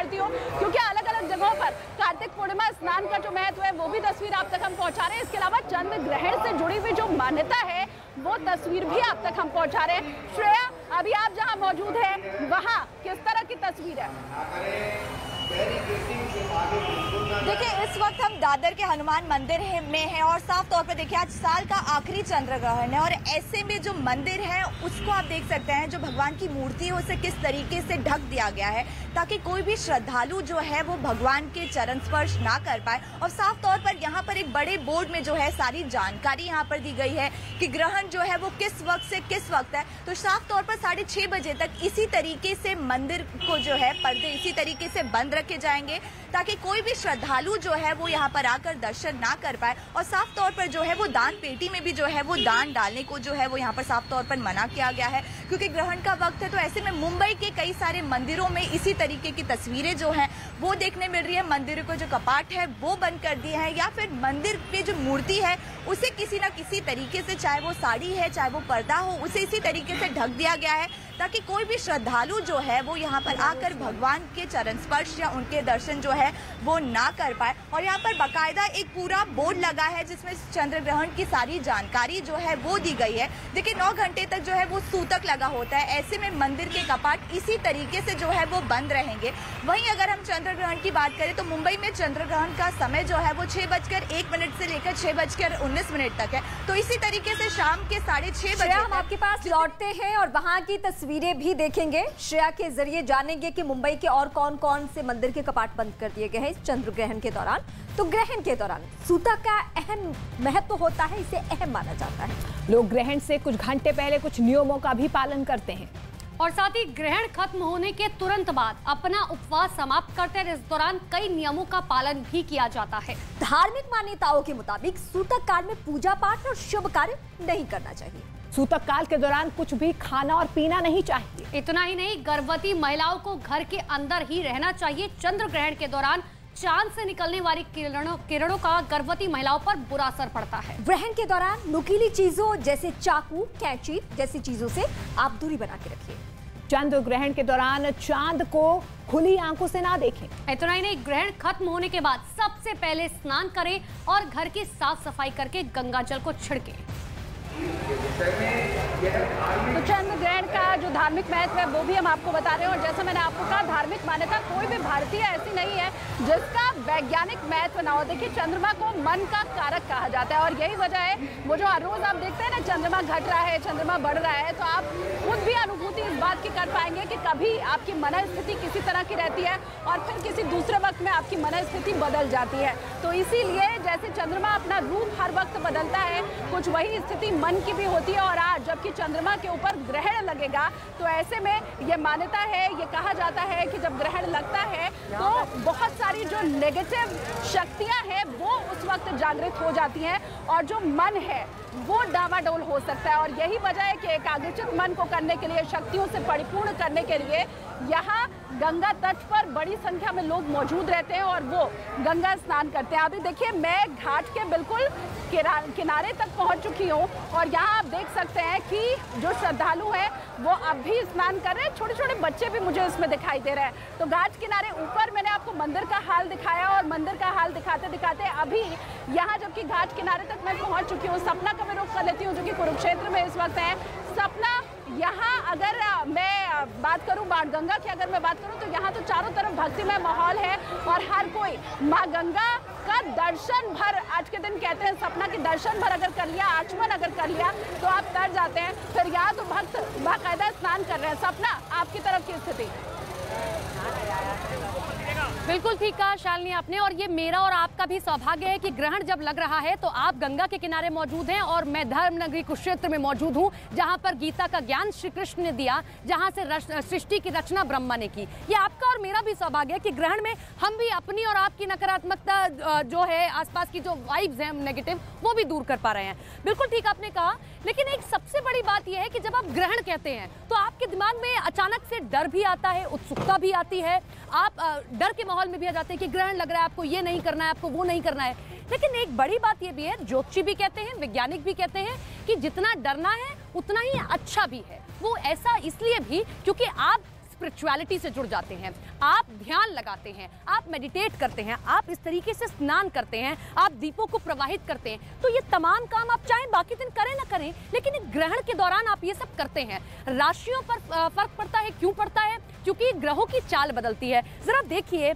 लेती हूँ, क्योंकि अलग अलग जगहों पर कार्तिक पूर्णिमा स्नान का जो महत्व है वो भी तस्वीर आप तक हम पहुंचा रहे हैं। इसके अलावा चंद्र ग्रहण से जुड़ी हुई जो मान्यता है वो तस्वीर भी आप तक हम पहुंचा रहे हैं। श्रेया, अभी आप जहां मौजूद हैं वहां किस तरह की तस्वीर है? देखिए, इस वक्त हम दादर के हनुमान मंदिर में हैं और साफ तौर पर देखिए आज साल का आखिरी चंद्र ग्रहण है और ऐसे में जो मंदिर है उसको आप देख सकते हैं, जो भगवान की मूर्ति है उसे किस तरीके से ढक दिया गया है ताकि कोई भी श्रद्धालु जो है वो भगवान के चरण स्पर्श ना कर पाए। और साफ तौर पर यहाँ पर एक बड़े बोर्ड में जो है सारी जानकारी यहाँ पर दी गई है कि ग्रहण जो है वो किस वक्त से किस वक्त है। तो साफ तौर पर 6:30 बजे तक इसी तरीके से मंदिर को जो है पर्दे इसी तरीके से बंद रखे जाएंगे ताकि कोई भी श्रद्धालु जो है वो यहाँ पर आकर दर्शन ना कर पाए। और साफ तौर पर जो है वो दान पेटी में भी जो है वो दान डालने को जो है वो यहाँ पर साफ तौर पर मना किया गया है क्योंकि ग्रहण का वक्त है। तो ऐसे में मुंबई के कई सारे मंदिरों में इसी तरीके की तस्वीरें जो हैं वो देखने मिल रही है। मंदिरों के जो कपाट है वो बंद कर दिए हैं या फिर मंदिर पे जो मूर्ति है उसे किसी न किसी तरीके से, चाहे वो साड़ी है चाहे वो पर्दा हो, उसे इसी तरीके से ढक दिया गया है ताकि कोई भी श्रद्धालु जो है वो यहाँ पर आकर भगवान के चरण स्पर्श या उनके दर्शन जो है वो ना कर पाए। और यहाँ पर बाकायदा एक पूरा बोर्ड लगा है जिसमें चंद्र ग्रहण की सारी जानकारी जो है वो दी गई है। देखिए 9 घंटे तक जो है वो सूतक लगा होता है, ऐसे में मंदिर के कपाट इसी तरीके से जो है वो बंद रहेंगे। वहीं अगर हम चंद्र ग्रहण की बात करें तो मुंबई में चंद्र ग्रहण का समय जो है वो 6:01 से लेकर 6:19 तक है। तो इसी तरीके से शाम के 6:30 बजे हम आपके पास लौटते हैं और वहां की तस्वीरें भी देखेंगे। श्रेया के जरिए जानेंगे कि मुंबई के और कौन कौन से मंदिर के कपाट बंद कर दिए गए हैं चंद्र ग्रहण के दौरान। तो ग्रहण के दौरान सूतक का अहम महत्व होता है, इसे अहम माना जाता है। लोग ग्रहण से कुछ घंटे पहले कुछ नियमों का भी पालन करते हैं और साथ ही ग्रहण खत्म होने के तुरंत बाद अपना उपवास समाप्त करते हैं। इस दौरान कई नियमों का पालन भी किया जाता है। धार्मिक मान्यताओं के मुताबिक सूतक काल में पूजा पाठ और शुभ कार्य नहीं करना चाहिए। सूतक काल के दौरान कुछ भी खाना और पीना नहीं चाहिए। इतना ही नहीं, गर्भवती महिलाओं को घर के अंदर ही रहना चाहिए। चंद्र ग्रहण के दौरान चांद से निकलने वाली किरणों का गर्भवती महिलाओं पर बुरा असर पड़ता है। ग्रहण के दौरान नुकीली चीजों जैसे चाकू, कैंची जैसी चीजों से आप दूरी बना के रखिए। चंद्र ग्रहण के दौरान चांद को खुली आंखों से ना देखें। इतना ही नहीं, ग्रहण खत्म होने के बाद सबसे पहले स्नान करें और घर की साफ सफाई करके गंगा जल को छिड़कें। तो चंद्र ग्रहण का जो धार्मिक महत्व है वो भी हम आपको बता रहे हैं। और जैसा मैंने आपको कहा, धार्मिक मान्यता कोई भी भारतीय ऐसी नहीं है जिसका वैज्ञानिक महत्व ना हो। देखिए, चंद्रमा को मन का कारक कहा जाता है और यही वजह है वो जो हर रोज आप देखते हैं ना, चंद्रमा घट रहा है, चंद्रमा बढ़ रहा है, तो आप खुद भी अनुभूति इस बात की कर पाएंगे कि कभी आपकी मन स्थिति किसी तरह की रहती है और फिर किसी दूसरे वक्त में आपकी मन स्थिति बदल जाती है। तो इसीलिए जैसे चंद्रमा अपना रूप हर वक्त बदलता है, कुछ वही स्थिति मन की भी होती है। और आज जबकि चंद्रमा के ऊपर ग्रहण लगेगा तो ऐसे में ये मान्यता है, ये कहा जाता है कि जब ग्रहण लगता है तो बहुत सारी जो नेगेटिव शक्तियां हैं वो उस वक्त जागृत हो जाती हैं और जो मन है वो डावाडोल हो सकता है। और यही वजह है कि एकाग्रचित मन को करने के लिए, शक्तियों से परिपूर्ण करने के लिए यहाँ गंगा तट पर बड़ी संख्या में लोग मौजूद रहते हैं और वो गंगा स्नान करते हैं। अभी देखिए, मैं घाट के बिल्कुल किनारे तक पहुंच चुकी हूँ और यहाँ आप देख सकते हैं कि जो श्रद्धालु हैं वो अब भी स्नान कर रहे हैं। छोटे छोटे बच्चे भी मुझे इसमें दिखाई दे रहे हैं। तो घाट किनारे ऊपर मैंने आपको मंदिर का हाल दिखाया और मंदिर का हाल दिखाते दिखाते अभी यहाँ जबकि घाट किनारे तक मैं पहुँच चुकी हूँ। सपना का मैं रुख कर लेती हूँ जो कि कुरुक्षेत्र में इस वक्त है। सपना, यहाँ अगर मैं बात करूँ बाणगंगा की, अगर मैं बात करूँ तो यहाँ तो चारों तरफ भक्तिमय माहौल है और हर कोई माँ गंगा का दर्शन भर, आज के दिन कहते हैं सपना के दर्शन भर अगर कर लिया, आचमन अगर कर लिया तो आप तर जाते हैं। फिर यहाँ तो भक्त बाकायदा स्नान कर रहे हैं। सपना, आपकी तरफ की स्थिति? बिल्कुल ठीक कहा शालिनी आपने, और ये मेरा और आपका भी सौभाग्य है कि ग्रहण जब लग रहा है तो आप गंगा के किनारे मौजूद हैं और मैं धर्मनगरी कुरुक्षेत्र में मौजूद हूँ, जहाँ पर गीता का ज्ञान श्री कृष्ण ने दिया, जहाँ से सृष्टि की रचना ब्रह्मा ने की। ये आपका और मेरा भी सौभाग्य है कि ग्रहण में हम भी अपनी और आपकी नकारात्मकता जो है, आसपास की जो वाइब्स हैं नेगेटिव, वो भी दूर कर पा रहे हैं। बिल्कुल ठीक आपने कहा, लेकिन एक सबसे बड़ी बात यह है कि जब आप ग्रहण कहते हैं तो आपके दिमाग में अचानक से डर भी आता है, उत्सुकता भी आती है, आप डर के माहौल में भी आ जाते हैं कि ग्रहण लग रहा है, आपको ये नहीं करना है, आपको वो नहीं करना है। लेकिन एक बड़ी बात ये भी है, ज्योतिषी भी कहते हैं, वैज्ञानिक भी कहते हैं कि जितना डरना है उतना ही अच्छा भी है। वो ऐसा इसलिए भी क्योंकि आप स्पिरिचुअलिटी से जुड़ जाते हैं, आप ध्यान लगाते हैं, आप मेडिटेट करते हैं, आप इस तरीके से स्नान करते हैं, आप दीपों को प्रवाहित करते हैं, तो ये तमाम काम आप चाहे बाकी दिन करें ना करें, लेकिन एक ग्रहण के दौरान आप ये सब करते हैं। राशियों पर फर्क पड़ता है, क्यों पड़ता है? क्योंकि ग्रहों की चाल बदलती है। जरा देखिए